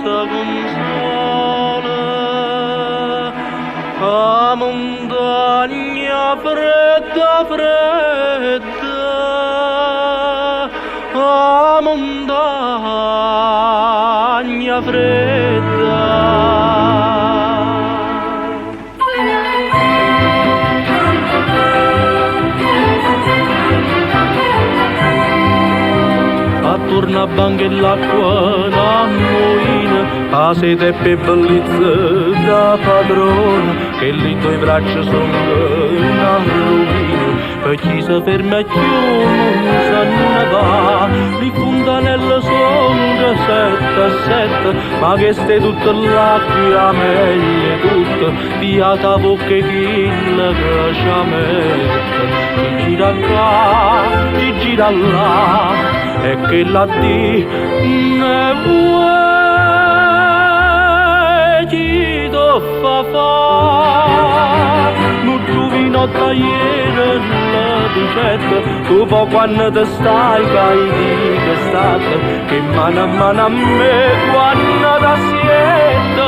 fredda console, a montagna fredda, fredda, a montagna fredda. Attorno a banche e l'acqua, la moina, a sete e bellezza da padrona, che lì tue braccia sono una rovina, per chi si ferma più non sa ne va, le fontanelle sono sette a sette, ma che stai tutta l'acqua meglio tutta, via ta bocca che la casciametta, ci gira qua, ci gira là, e che la di ne vuoi ci do fa non trovi notte ieri la dicetta dopo quando te stai cai di che state che mano a mano a me quando da siete.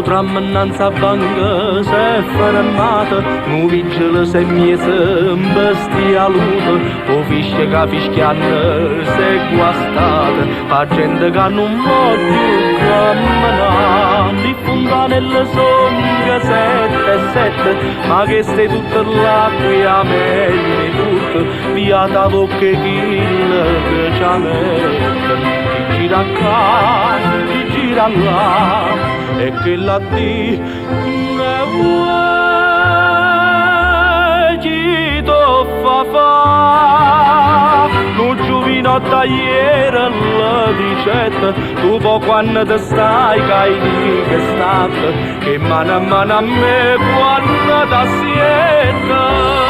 Tram innanzi banca si è fermata, un vigile si è messo bestialuto, o fischia che fischiano si è guastata, la gente che non può più camminare, le fontanelle sono sette e sette, ma che stai tutta l'acqua meglio tutto, via da bocca che ci mette, ci gira qua, ci gira là, e che la di ne vuoi ci do fa non giovino da ieri la dicetta dopo quando te stai cai di che state che mano a me quando da siete.